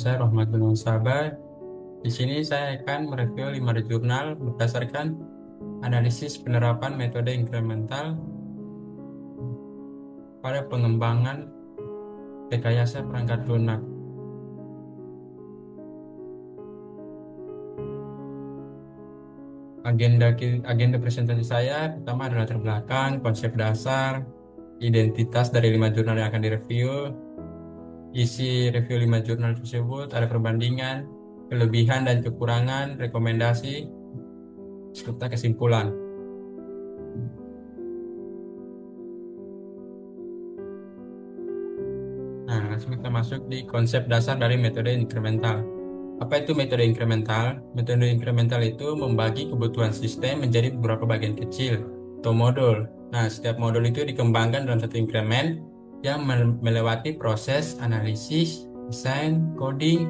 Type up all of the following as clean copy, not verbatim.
saya Rahmat bin Sabah. Di sini saya akan mereview 5 jurnal berdasarkan analisis penerapan metode inkremental pada pengembangan rekayasa perangkat lunak. Agenda presentasi saya pertama adalah latar belakang, konsep dasar, identitas dari 5 jurnal yang akan direview, isi review 5 jurnal tersebut, ada perbandingan, kelebihan dan kekurangan, rekomendasi, serta kesimpulan. Nah, langsung kita masuk di konsep dasar dari metode inkremental. Apa itu metode inkremental? Metode inkremental itu membagi kebutuhan sistem menjadi beberapa bagian kecil atau modul. Nah, setiap modul itu dikembangkan dalam satu inkremen yang melewati proses analisis, desain, coding,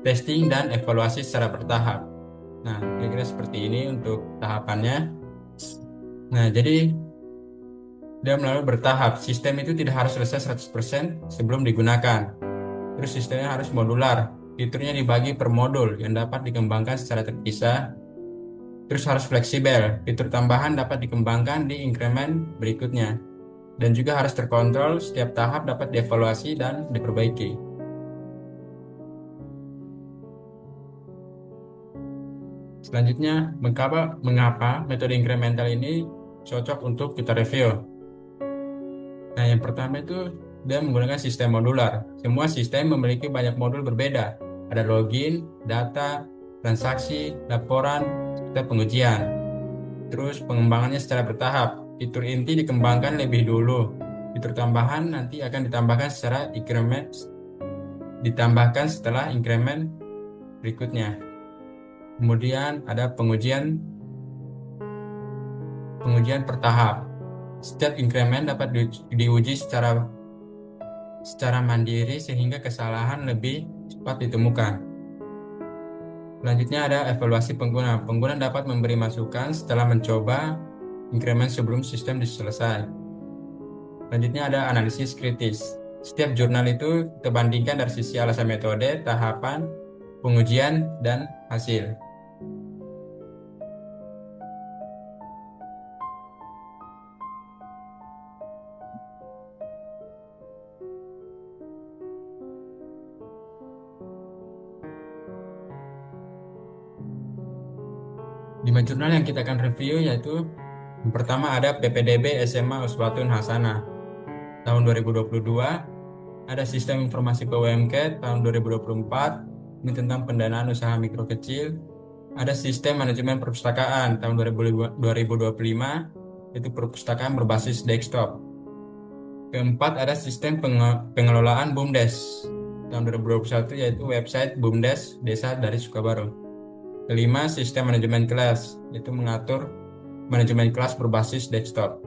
testing, dan evaluasi secara bertahap. Nah, kira-kira seperti ini untuk tahapannya. Nah, jadi dia melalui bertahap. Sistem itu tidak harus selesai 100% sebelum digunakan. Terus sistemnya harus modular. Fiturnya dibagi per modul yang dapat dikembangkan secara terpisah. Terus harus fleksibel. Fitur tambahan dapat dikembangkan di inkremen berikutnya. Dan juga harus terkontrol, setiap tahap dapat dievaluasi dan diperbaiki. Selanjutnya, mengapa metode inkremental ini cocok untuk kita review? Nah, yang pertama itu dia menggunakan sistem modular. Semua sistem memiliki banyak modul berbeda. Ada login, data, transaksi, laporan, serta pengujian. Terus pengembangannya secara bertahap. Fitur inti dikembangkan lebih dulu. Fitur tambahan nanti akan ditambahkan setelah inkremen berikutnya. Kemudian ada pengujian bertahap. Setiap inkremen dapat diuji secara mandiri sehingga kesalahan lebih cepat ditemukan. Selanjutnya ada evaluasi pengguna. Pengguna dapat memberi masukan setelah mencoba inkremen sebelum sistem diselesai. Selanjutnya ada analisis kritis. Setiap jurnal itu kita bandingkan dari sisi alasan metode, tahapan, pengujian, dan hasil. Lima jurnal yang kita akan review yaitu yang pertama ada PPDB SMA Uswatun Hasanah tahun 2022, ada Sistem Informasi PUMK tahun 2024, ini tentang pendanaan usaha mikro kecil, ada Sistem Manajemen Perpustakaan tahun 2025, itu perpustakaan berbasis desktop. Keempat ada Sistem Pengelolaan BUMDes tahun 2021, yaitu website BUMDes Desa dari Sukabaru. Kelima, sistem manajemen kelas, itu mengatur manajemen kelas berbasis desktop.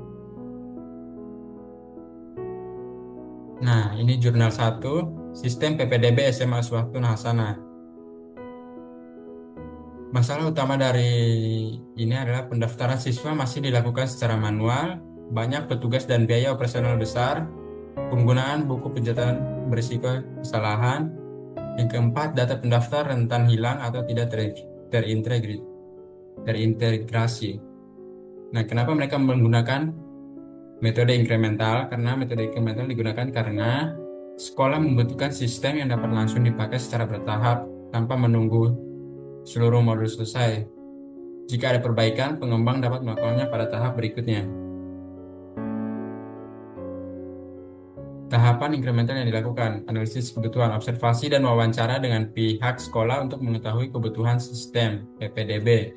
Nah, ini jurnal 1, sistem PPDB SMA Uswatun Hasanah. Masalah utama dari ini adalah pendaftaran siswa masih dilakukan secara manual, banyak petugas dan biaya operasional besar, penggunaan buku pencatatan berisiko kesalahan. Yang keempat, data pendaftar rentan hilang atau tidak terintegrasi. Nah, kenapa mereka menggunakan metode inkremental? Karena metode inkremental digunakan karena sekolah membutuhkan sistem yang dapat langsung dipakai secara bertahap tanpa menunggu seluruh modul selesai. Jika ada perbaikan, pengembang dapat melakukannya pada tahap berikutnya. Tahapan inkremental yang dilakukan, analisis kebutuhan, observasi, dan wawancara dengan pihak sekolah untuk mengetahui kebutuhan sistem PPDB.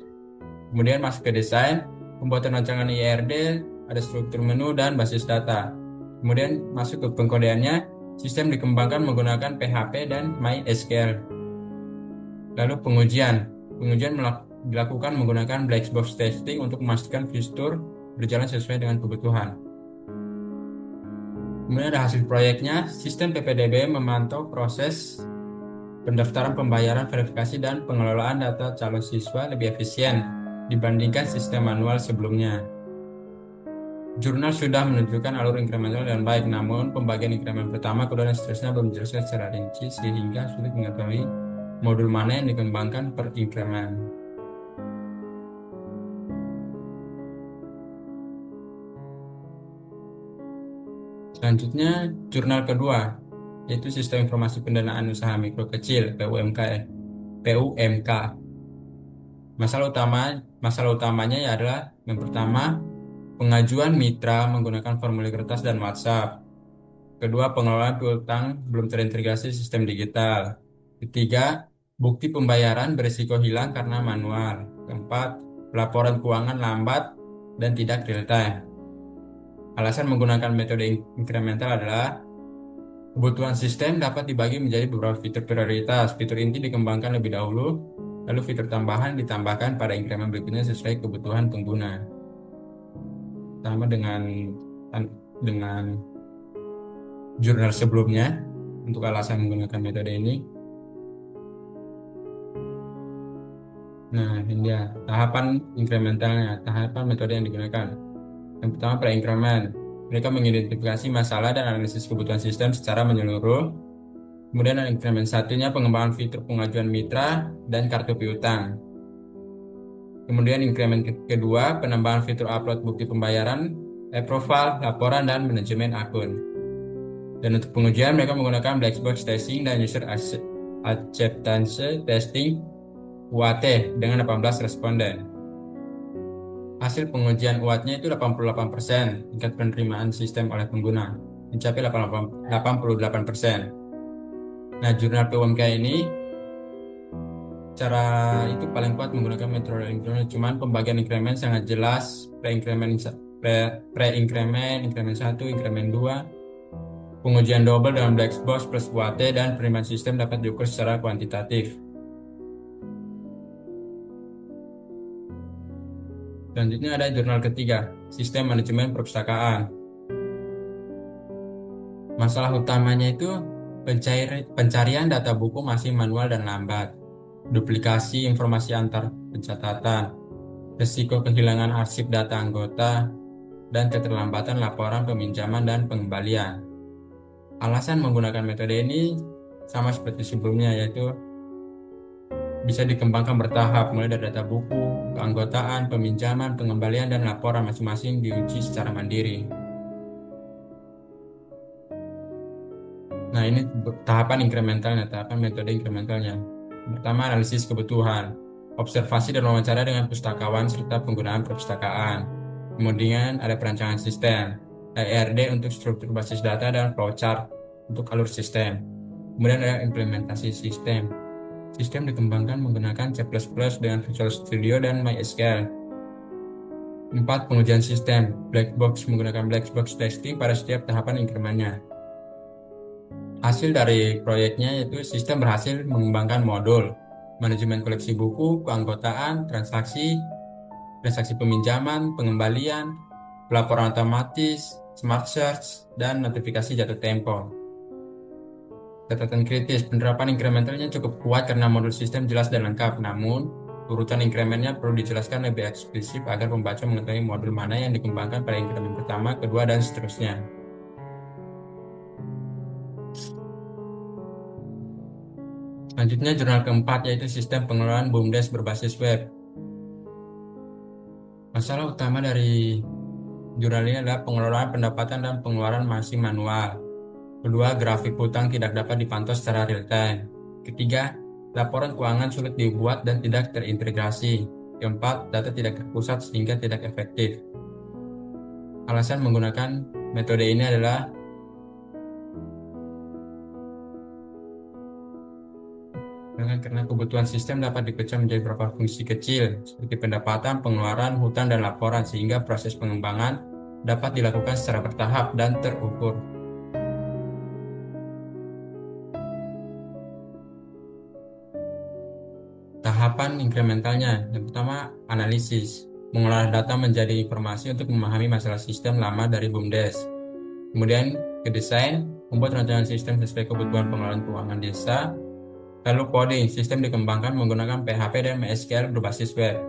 Kemudian masuk ke desain, pembuatan rancangan IRD, ada struktur menu dan basis data. Kemudian masuk ke pengkodeannya, sistem dikembangkan menggunakan PHP dan MySQL. Lalu pengujian dilakukan menggunakan black box testing untuk memastikan fitur berjalan sesuai dengan kebutuhan. Kemudian ada hasil proyeknya, sistem PPDB memantau proses pendaftaran, pembayaran, verifikasi, dan pengelolaan data calon siswa lebih efisien dibandingkan sistem manual sebelumnya. Jurnal sudah menunjukkan alur inkremental dengan baik, namun pembagian inkremen pertama, kedua, dan seterusnya belum dijelaskan secara rinci sehingga sulit mengetahui modul mana yang dikembangkan per inkremen. Selanjutnya, jurnal kedua, yaitu Sistem Informasi Pendanaan Usaha Mikro Kecil (PUMK). PUMK. Masalah utamanya ya adalah yang pertama, pengajuan mitra menggunakan formulir kertas dan WhatsApp. Kedua, pengelolaan piutang belum terintegrasi sistem digital. Ketiga, bukti pembayaran berisiko hilang karena manual. Keempat, laporan keuangan lambat dan tidak real time. Alasan menggunakan metode inkremental adalah kebutuhan sistem dapat dibagi menjadi beberapa fitur prioritas. Fitur inti dikembangkan lebih dahulu, lalu fitur tambahan ditambahkan pada inkremen berikutnya sesuai kebutuhan pengguna. Sama dengan jurnal sebelumnya, untuk alasan menggunakan metode ini. Nah, ini dia tahapan inkrementalnya, tahapan metode yang digunakan. Yang pertama, pre-inkremen. Mereka mengidentifikasi masalah dan analisis kebutuhan sistem secara menyeluruh. Kemudian inkremen satunya pengembangan fitur pengajuan mitra dan kartu piutang. Kemudian inkremen kedua, penambahan fitur upload bukti pembayaran, e-profile, laporan, dan manajemen akun. Dan untuk pengujian, mereka menggunakan black box testing dan user acceptance testing UAT dengan 18 responden. Hasil pengujian UAT-nya itu 88%, tingkat penerimaan sistem oleh pengguna mencapai 88%. Nah, jurnal PUMK ini cara itu paling kuat menggunakan metode inkremen, cuman pembagian inkremen sangat jelas, pre-inkremen, inkremen 1, inkremen 2, pengujian double dengan black box plus UAT, dan penerimaan sistem dapat diukur secara kuantitatif. Selanjutnya ada jurnal ketiga, sistem manajemen perpustakaan. Masalah utamanya itu pencarian data buku masih manual dan lambat, duplikasi informasi antar pencatatan, risiko kehilangan arsip data anggota, dan keterlambatan laporan peminjaman dan pengembalian. Alasan menggunakan metode ini sama seperti sebelumnya, yaitu bisa dikembangkan bertahap, mulai dari data buku, keanggotaan, peminjaman, pengembalian, dan laporan masing-masing diuji secara mandiri. Nah, ini tahapan inkrementalnya, tahapan metode inkrementalnya. Pertama, analisis kebutuhan, observasi dan wawancara dengan pustakawan serta penggunaan perpustakaan. Kemudian ada perancangan sistem, ERD untuk struktur basis data dan flowchart untuk alur sistem. Kemudian ada implementasi sistem. Sistem dikembangkan menggunakan C++ dengan Visual Studio dan MySQL. 4. Pengujian sistem, black box menggunakan black box testing pada setiap tahapan inkremennya. Hasil dari proyeknya yaitu sistem berhasil mengembangkan modul manajemen koleksi buku, keanggotaan, transaksi peminjaman, pengembalian, pelaporan otomatis, smart search, dan notifikasi jatuh tempo. Catatan kritis, penerapan inkrementalnya cukup kuat karena modul sistem jelas dan lengkap, namun urutan inkremennya perlu dijelaskan lebih eksplisit agar pembaca mengetahui modul mana yang dikembangkan pada inkremen pertama, kedua, dan seterusnya. Selanjutnya jurnal keempat yaitu sistem pengelolaan BUMDes berbasis web. Masalah utama dari jurnal ini adalah pengelolaan pendapatan dan pengeluaran masih manual. Kedua, grafik hutang tidak dapat dipantau secara real time. Ketiga, laporan keuangan sulit dibuat dan tidak terintegrasi. Keempat, data tidak terpusat sehingga tidak efektif. Alasan menggunakan metode ini adalah karena kebutuhan sistem dapat dipecah menjadi beberapa fungsi kecil, seperti pendapatan, pengeluaran, hutang, dan laporan, sehingga proses pengembangan dapat dilakukan secara bertahap dan terukur. Tahapan inkrementalnya, yang pertama, analisis. Mengolah data menjadi informasi untuk memahami masalah sistem lama dari BUMDes. Kemudian, ke desain, membuat rancangan sistem sesuai kebutuhan pengelolaan keuangan desa. Lalu coding, sistem dikembangkan menggunakan PHP dan MySQL berbasis web.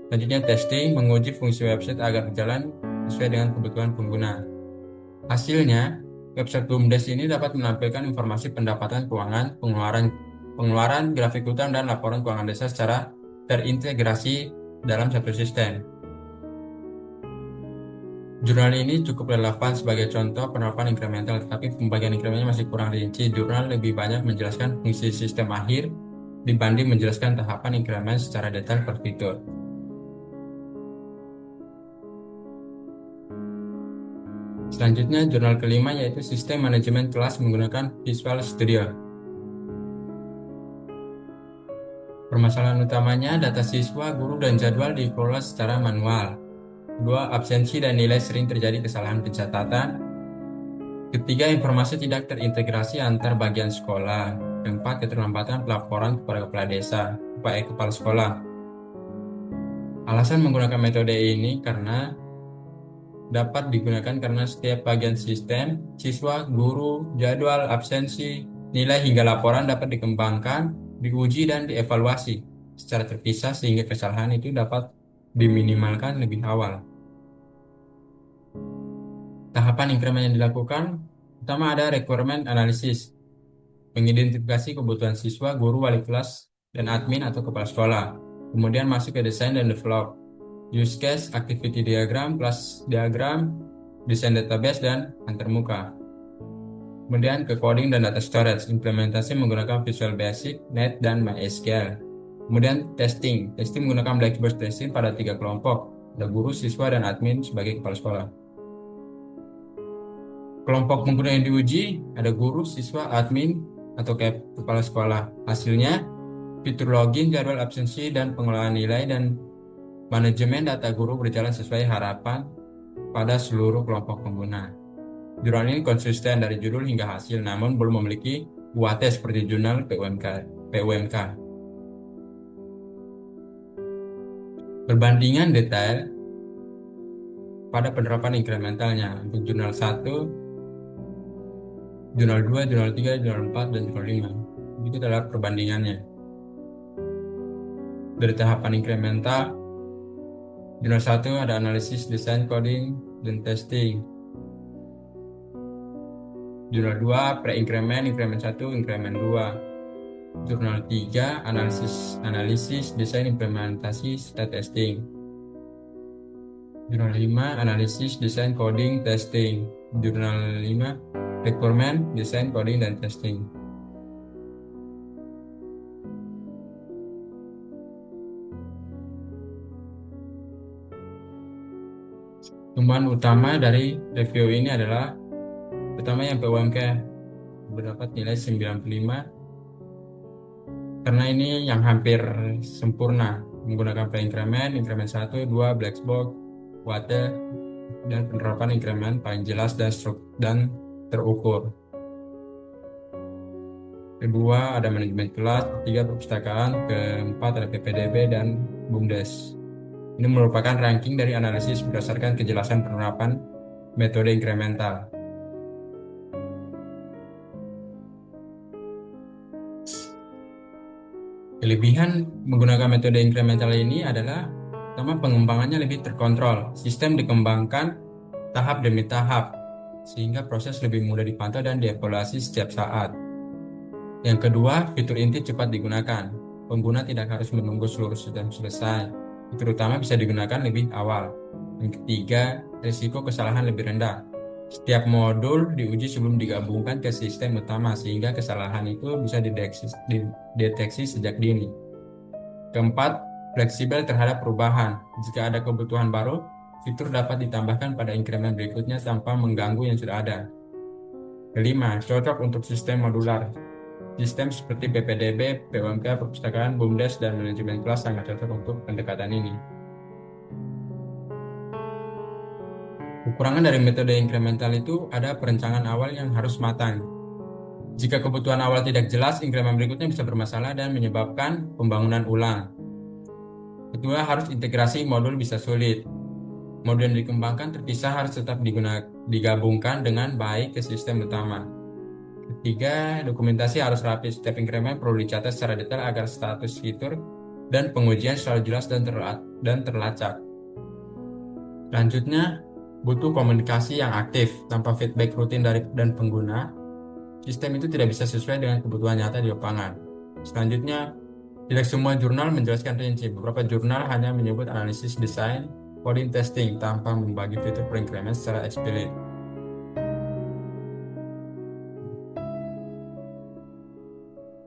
Selanjutnya testing, menguji fungsi website agar berjalan sesuai dengan kebutuhan pengguna. Hasilnya, website BUMDes ini dapat menampilkan informasi pendapatan keuangan, pengeluaran, grafik utang, dan laporan keuangan desa secara terintegrasi dalam satu sistem. Jurnal ini cukup relevan sebagai contoh penerapan inkremental, tetapi pembagian inkremennya masih kurang rinci. Jurnal lebih banyak menjelaskan fungsi sistem akhir dibanding menjelaskan tahapan inkremen secara detail per fitur. Selanjutnya, jurnal kelima yaitu sistem manajemen kelas menggunakan Visual Studio. Permasalahan utamanya, data siswa, guru, dan jadwal dikelola secara manual. Kedua, absensi dan nilai sering terjadi kesalahan pencatatan. Ketiga, informasi tidak terintegrasi antar bagian sekolah. Keempat, keterlambatan pelaporan kepada kepala desa, kepala sekolah. Alasan menggunakan metode ini karena dapat digunakan karena setiap bagian sistem, siswa, guru, jadwal, absensi, nilai hingga laporan dapat dikembangkan, diuji, dan dievaluasi secara terpisah sehingga kesalahan itu dapat diminimalkan lebih awal. Tahapan inkremen yang dilakukan, pertama ada requirement analysis, mengidentifikasi kebutuhan siswa, guru, wali kelas, dan admin atau kepala sekolah. Kemudian masuk ke desain dan develop, use case, activity diagram, class diagram, desain database, dan antarmuka. Kemudian ke coding dan data storage, implementasi menggunakan Visual Basic, Net, dan MySQL. Kemudian testing menggunakan Blackboard testing pada 3 kelompok, ada guru, siswa, dan admin sebagai kepala sekolah. Kelompok pengguna yang diuji ada guru, siswa, admin, atau kepala sekolah. Hasilnya, fitur login, jadwal absensi, dan pengelolaan nilai dan manajemen data guru berjalan sesuai harapan pada seluruh kelompok pengguna. Jurnal ini konsisten dari judul hingga hasil, namun belum memiliki UAT seperti jurnal PUMK. Perbandingan detail pada penerapan inkrementalnya untuk jurnal 1, jurnal 2, jurnal 3, jurnal 4, dan jurnal 5. Itu adalah perbandingannya. Dari tahapan inkremental, jurnal 1 ada analisis, desain, coding, dan testing. Jurnal 2, pre-inkremen, inkremen 1, inkremen 2. Jurnal 3, analisis, desain, implementasi, serta testing. Jurnal 5, analisis, desain, coding, testing. Jurnal 5, requirement, desain, coding, dan testing. Temuan utama dari review ini adalah pertama yang PUMK mendapat nilai 95 karena ini yang hampir sempurna menggunakan pre-inkremen, inkremen 1, 2, black box, water, dan penerapan inkremen paling jelas dan terukur. Kedua ada manajemen kelas, ketiga perpustakaan, keempat ada PPDB dan BUMDes. Ini merupakan ranking dari analisis berdasarkan kejelasan penerapan metode inkremental. Kelebihan menggunakan metode inkremental ini adalah pertama, pengembangannya lebih terkontrol. Sistem dikembangkan tahap demi tahap sehingga proses lebih mudah dipantau dan dievaluasi setiap saat. Yang kedua, fitur inti cepat digunakan. Pengguna tidak harus menunggu seluruh sistem selesai. Fitur utama bisa digunakan lebih awal. Yang ketiga, risiko kesalahan lebih rendah. Setiap modul diuji sebelum digabungkan ke sistem utama sehingga kesalahan itu bisa dideteksi sejak dini. Keempat, fleksibel terhadap perubahan. Jika ada kebutuhan baru, fitur dapat ditambahkan pada inkremen berikutnya tanpa mengganggu yang sudah ada. Kelima, cocok untuk sistem modular. Sistem seperti PPDB, PUMK, perpustakaan, BUMDes, dan manajemen kelas sangat cocok untuk pendekatan ini. Kekurangan dari metode inkremental itu ada perencanaan awal yang harus matang. Jika kebutuhan awal tidak jelas, inkremen berikutnya bisa bermasalah dan menyebabkan pembangunan ulang. Kedua, harus integrasi modul bisa sulit. Modul yang dikembangkan terpisah harus tetap digabungkan dengan baik ke sistem utama. Ketiga, dokumentasi harus rapi. Setiap inkremen perlu dicatat secara detail agar status fitur dan pengujian selalu jelas dan terlacak. Selanjutnya, butuh komunikasi yang aktif. Tanpa feedback rutin dari dan pengguna, sistem itu tidak bisa sesuai dengan kebutuhan nyata di lapangan. Selanjutnya, tidak semua jurnal menjelaskan rinci. Beberapa jurnal hanya menyebut analisis desain, coding testing tanpa membagi fitur per increment secara eksplisit.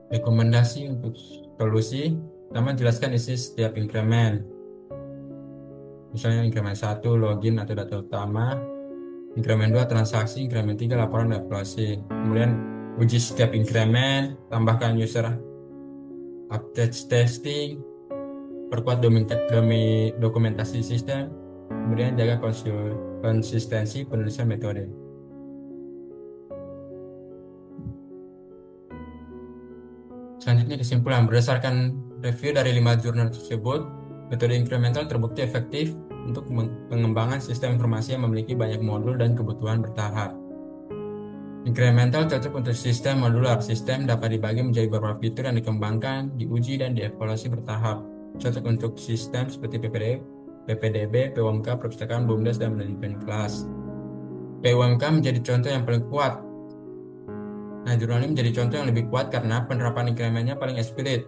Rekomendasi untuk solusi, pertama jelaskan isi setiap increment. Misalnya increment 1 login atau data utama, increment 2 transaksi, increment 3 laporan evaluasi. Kemudian uji setiap increment, tambahkan user update testing, perkuat dokumentasi sistem, kemudian jaga konsistensi penulisan metode. Selanjutnya kesimpulan, berdasarkan review dari 5 jurnal tersebut, metode incremental terbukti efektif untuk pengembangan sistem informasi yang memiliki banyak modul dan kebutuhan bertahap. Incremental cocok untuk sistem modular. Sistem dapat dibagi menjadi beberapa fitur yang dikembangkan, diuji, dan dievaluasi bertahap. Cocok untuk sistem seperti PPDB, PWMK, perpustakaan, BUMDes, dan manajemen kelas. PWMK menjadi contoh yang paling kuat. Nah, jurnal ini menjadi contoh yang lebih kuat karena penerapan incrementnya paling eksplisit.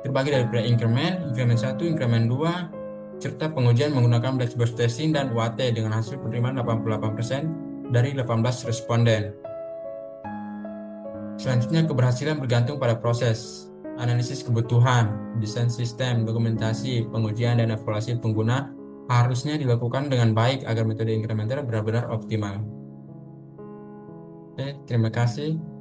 Terbagi dari pre-increment, increment 1, increment 2, serta pengujian menggunakan black box testing dan UAT dengan hasil penerimaan 88% dari 18 responden. Selanjutnya, keberhasilan bergantung pada proses analisis kebutuhan, desain sistem, dokumentasi, pengujian, dan evaluasi pengguna harusnya dilakukan dengan baik agar metode incremental benar-benar optimal. Oke, terima kasih.